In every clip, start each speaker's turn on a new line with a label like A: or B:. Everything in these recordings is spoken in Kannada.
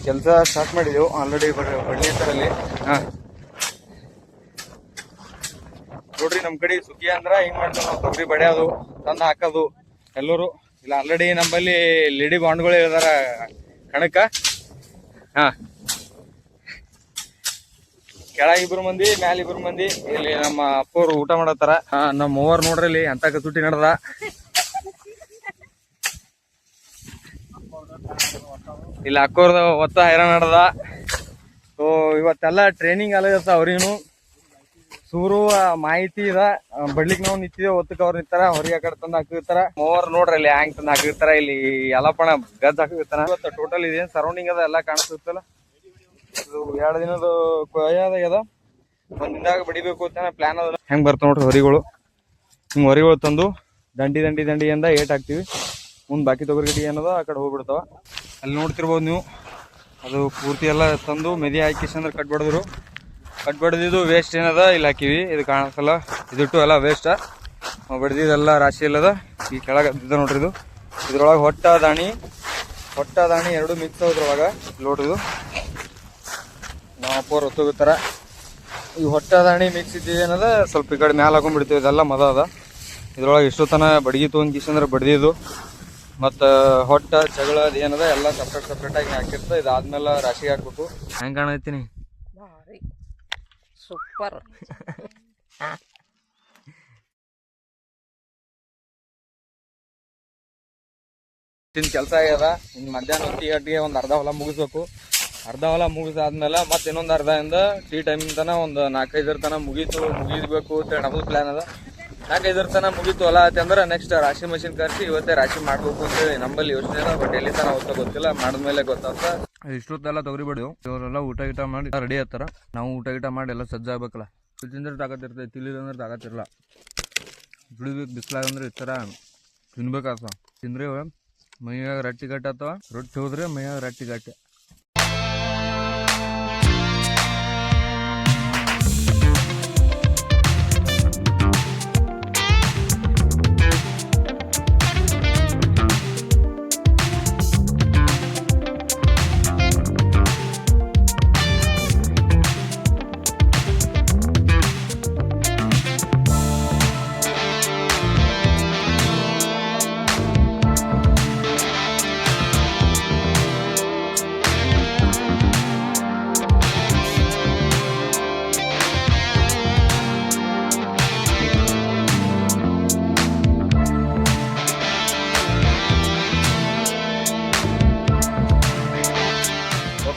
A: ಕೆಲಸ ಸ್ಟಾರ್ಟ್ ಮಾಡಿದೆವು ಆಲ್ರೆಡಿ ಬಡ್ಲಿ ಅಂತರಲ್ಲಿ. ಹಾ ನೋಡ್ರಿ ನಮ್ ಕಡೆ ಸುಗ್ಗಿ ಅಂದ್ರ ಹಿಂಗ್ ಮಾಡ್ತಾವ ನಾವು, ತೊಗರಿ ಬಡಿಯೋದು ತಂದು ಹಾಕೋದು ಎಲ್ಲರೂ ಇಲ್ಲ. ಆಲ್ರೆಡಿ ನಮ್ಮಲ್ಲಿ ಲೇಡಿ ಬಾಂಡ್ಗಳು ಇದಾರ ಕಣಕ್ಕ. ಹಾ ಕೆಳಗ 2 ಮಂದಿ ಮ್ಯಾಲ 2 ಮಂದಿ ಇಲ್ಲಿ ನಮ್ಮ ಅಪ್ಪವ್ರು ಊಟ ಮಾಡತ್ತಾರ. ನಮ್ಮ ಮೂವರು ನೋಡ್ರಿ ಇಲ್ಲಿ ಅಂತ ಕಸೂಟಿ ನಡ್ದ. ಇಲ್ಲಿ ಅಕ್ಕೋರ್ದ ಒತ್ತ ಹೈರಾಣ ನಡ್ದ. ಸೊ ಇವತ್ತೆಲ್ಲ ಟ್ರೈನಿಂಗ್ ಎಲ್ಲ ಇರ್ತಾವ ಅವ್ರಿಗೂ ಸೂರು ಮಾಹಿತಿ ಇದ. ಬಡ್ಲಿಕ್ ನಾವು ನಿಂತಿದ್ದೇವೆ, ಒತ್ತಕ್ಕೆ ಅವ್ರು ನಿಂತಾರ, ಹೊರಗೆ ಆ ಕಡೆ ತಂದು ಹಾಕಿರ್ತಾರ. ಮೂವರು ನೋಡ್ರಿ ಇಲ್ಲಿ ಹ್ಯಾಂಗ್ ತಂದು ಹಾಕಿರ್ತಾರ. ಇಲ್ಲಿ ಎಲ್ಲಪ್ಪಣ ಗಜ್ ಹಾಕಿರ್ತಾರ. ಇವತ್ತು ಟೋಟಲ್ ಇದೇನ್ ಸರೌಂಡಿಂಗ್ ಅದ ಎಲ್ಲ ಕಾಣಿಸುತ್ತಲ್ಲ. ಇದು 2 ದಿನದ ಕೊಯ್ಯದ, ಒಂದಿಂದಾಗ ಬಡಿಬೇಕು ಅಂತ ಪ್ಲಾನ್ ಅದ. ಹೆಂಗ್ ಬರ್ತಾವ ನೋಡ್ರಿ ಹೊರಿಗಳು. ಹಿಂಗ್ ಹೊರಿಗಳು ತಂದು ದಂಡಿ ಏಟ್ ಹಾಕ್ತಿವಿ. ಮುಂದ್ ಬಾಕಿ ತೊಗರಿ ಗಿಡಿ ಏನದ ಆ ಕಡೆ ಹೋಗ್ಬಿಡ್ತಾವ. ಅಲ್ಲಿ ನೋಡ್ತಿರ್ಬೋದು ನೀವು. ಅದು ಪೂರ್ತಿ ಎಲ್ಲ ತಂದು ಮೆದಿ ಹಾಕಿ ಅಂದ್ರೆ ಕಟ್ ಬಡ್ದಿದ್ದು ವೇಸ್ಟ್ ಏನದ ಇಲ್ಲಿ ಹಾಕಿವಿ. ಇದು ಕಾಣಿಸಲ್ಲ, ಇದಿಟ್ಟು ಎಲ್ಲ ವೇಸ್ಟ್. ಬಡ್ದಿದ್ದೆಲ್ಲ ರಾಶಿ ಇಲ್ಲದ ಈ ಕೆಳಗೆ ಬಿದ್ದ ನೋಡ್ರಿ. ಇದು ಇದ್ರೊಳಗೆ ಹೊಟ್ಟ ದಾಣಿ 2 ಮಿಕ್ಸ್ ಇದ್ರೊಳಗ ನೋಡ್ರಿದು. ನಮ್ಮ ಅಪ್ಪವ್ರು ಹೊತ್ತೋಗುತ್ತಾರ. ಈ ಹೊಟ್ಟ ದಾಣಿ ಮಿಕ್ಸ್ ಇದ್ದೇನದ ಸ್ವಲ್ಪ ಈ ಕಡೆ ಮ್ಯಾಲ ಹಾಕೊಂಡ್ಬಿಡ್ತೀವಿ. ಇದೆಲ್ಲ ಮದ ಅದ. ಇದ್ರೊಳಗೆ ಇಷ್ಟು ತನ ಬಡ್ಗಿ ತೊಗೊಂಡ್ಕಿಸಂದ್ರೆ ಬಡ್ದಿದ್ದು ಮತ್ತು ಹೊಟ್ಟ ಜಗಳ ಏನದ ಎಲ್ಲ ಸಪ್ರೇಟ್ ಆಗಿ ಹಾಕಿರ್ತ. ಇದಾದ್ಮೇಲೆ ರಾಶಿಗೆ ಹಾಕ್ಬೇಕು. ಹೆಂಗ್ ಕಾಣತ್ತೀನಿ?
B: ಸೂಪರ್.
A: ಕೆಲಸ ಆಗ್ಯದ. ಇನ್ನು ಮಧ್ಯಾಹ್ನ ಹೊತ್ತಿಗೆ ಒಂದು ಅರ್ಧ ಹೊಲ ಮುಗಿಸ್ಬೇಕು. ಅರ್ಧ ಹೊಲ ಮುಗಿಸಾದ್ಮೇಲೆ ಮತ್ತೆ ಇನ್ನೊಂದು ಅರ್ಧದಿಂದ ಟೀ ಟೈಮ್ ತನ ಒಂದು 4-5 ತನ ಮುಗಿಸ್ಬೇಕು ಅಂತೇಳಿ ನಮ್ಮದು ಪ್ಲಾನ್ ಅದ. 4-5 ತನ ಮುಗೀತು ಹೊಲ ಆಯ್ತು ಅಂದ್ರೆ ನೆಕ್ಸ್ಟ್ ರಾಶಿ ಮಷಿನ್ ಕರ್ಸಿ ಇವತ್ತೇ ರಾಶಿ ಮಾಡ್ಬೇಕು ಅಂತೇಳಿ ನಮ್ಮಲ್ಲಿ ಯೋಚನೆ ಅದ. ಬಟ್ ಎಲ್ಲಿ ತನ ಹೊತ್ತ ಗೊತ್ತಿಲ್ಲ, ಮಾಡಿದ್ಮೇಲೆ ಗೊತ್ತಾಗ್ತ. ಇಷ್ಟೊತ್ತೆಲ್ಲ ತೊಗರಿ ಬಡಿವು. ಇವರೆಲ್ಲ ಊಟ ಮಾಡಿ ರೆಡಿ ಆಯ್ತಾರ. ನಾವು ಊಟ ಮಾಡಿ ಎಲ್ಲ ಸಜ್ಜಾಗಬೇಕಲ್ಲ. ತಿಂದ್ರೆ ತಾಕತ್ತಿರ್ತೈತಿ, ತಿಲ್ಲಿಲ್ಲ ಅಂದ್ರೆ ತಾಕತ್ತಿರಲ್ಲ. ಬಿಡ್ಬೇಕು ಬಿಸ್ಲಾಗ ಅಂದ್ರೆ ಈ ಥರ ತಿನ್ಬೇಕಾಗ್ತಾವ. ತಿಂದ್ರೆ ಮೈಯಾಗ ರಟ್ಟಿ ಗಟ್ಟಿ ಆಗ್ತಾವ. ರೊಟ್ಟಿ ಹೋದ್ರೆ ಮೈಯಾಗ ರಟ್ಟಿ ಗಟ್ಟಿ.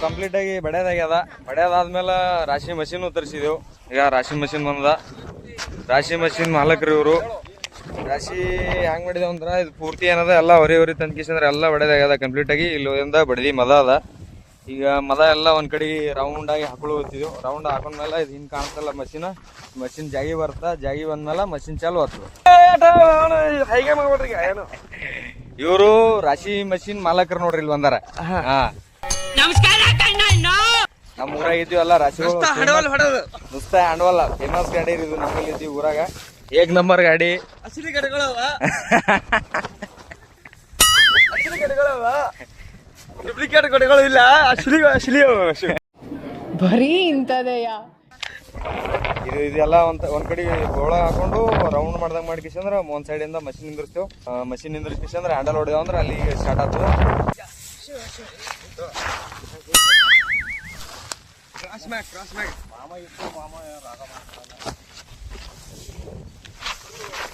A: ಕಂಪ್ಲೀಟ್ ಆಗಿ ಬಡಿಯೋದಾಗ್ಯದ. ಬಡಿಯೋದಾದ್ಮೇಲೆ ರಾಶಿ ಮಷೀನ್ ತರಿಸಿದೆವು. ಈಗ ರಾಶಿ ಮಷೀನ್ ಬಂದ. ರಾಶಿ ಮಷೀನ್ ಮಾಲಕರು ಇವರು. ರಾಶಿ ಹೆಂಗ್ ಮಾಡಿದೇವು ಅಂದ್ರೆ ಇದು ಪೂರ್ತಿ ಏನದ ಎಲ್ಲ ಹೊರಿ ತಂದ್ಕಿಸಂದ್ರೆ ಎಲ್ಲ ಬಡಿಯೋದಾಗ್ಯದ ಕಂಪ್ಲೀಟ್ ಆಗಿ. ಇಲ್ಲಿ ಬಡ್ದಿ ಮದ ಅದ. ಈಗ ಮದ ಎಲ್ಲ ಒಂದ್ ಕಡೆ ರೌಂಡ್ ಆಗಿ ಹಾಕೊಳ್ತಿದ್ದೆವು. ರೌಂಡ್ ಹಾಕೊಂಡ್ಮೇಲೆ ಇದು ಹಿಂಗ್ ಕಾಣ್ತಲ್ಲ ಮಷೀನ್ ಜಾಗಿ ಬರ್ತಾ. ಜಾಗಿ ಬಂದ್ಮೇಲೆ ಮಷೀನ್ ಚಾಲು ಆಗ್ತದೆ. ಇವರು ರಾಶಿ ಮಷೀನ್ ಮಾಲಕರು ನೋಡ್ರಿ ಇಲ್ಲಿ ಬಂದಾರ. ನಮ್ಮ ಊರಾಗ ಇದ್ದೀವಿ ಎಲ್ಲ ರಾಶಿಗಳು. ನುಸ್ತಾ ಹ್ಯಾಂಡ್ವಲ್ಲ ಫೇಮಸ್ ಗಾಡಿ ಇದು ನಮ್ಮಲ್ಲಿ ಇದ್ದೀವಿ ಊರಾಗ. 1 ನಂಬರ್ ಗಾಡಿ. ಅಸಲಿ ಗಾಡಿಗಳವ ಡೂಪ್ಲಿಕೇಟ್ ಗಾಡಿಗಳು ಇಲ್ಲ. ಅಸಲಿ
B: ಬರೀ ಇಂಥದೆಯಾ
A: ಇದೆಲ್ಲ ಒಂದ್ ಕಡೆ ಗೋಳ ಹಾಕೊಂಡು ರೌಂಡ್ ಮಾಡ್ದಂಗ ಮಾಡ್ಕಿಸಂದ್ರ ಒಂದ್ ಸೈಡ್ ಇಂದ ಮಷಿನ್ ನಿಂದಿರ್ತೇವ್. ಮಷಿನ್ ನಿಂದಿರ್ಕಿಸಂದ್ರ ಹ್ಯಾಂಡಲ್ ಹೊಡೆದೇವ್ ಅಂದ್ರ ಅಲ್ಲಿ ಸ್ಟಾರ್ಟ್ ಆಗ್ತದ.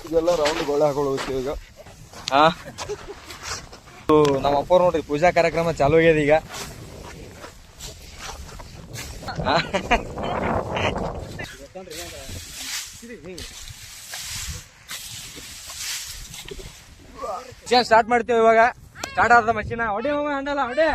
A: ಇದೆಲ್ಲ ರೌಂಡ್ ಗೋಳ ಹಾಕೊಳ್ಳುತ್ತೇವೆ ಈಗ. ನಮ್ಮ ಅಪ್ಪ ನೋಡ್ರಿ ಪೂಜಾ ಕಾರ್ಯಕ್ರಮ ಚಾಲು ಆಗ್ಯದ ಈಗ. ಸ್ಟಾರ್ಟ್ ಮಾಡ್ತೇವೆ ಇವಾಗ. ಸ್ಟಾರ್ಟ್ ಆದ ಮಷೀನ. ಹೊಡೆ ಹಂಡಲ್ಲ ಹೊಡೆ.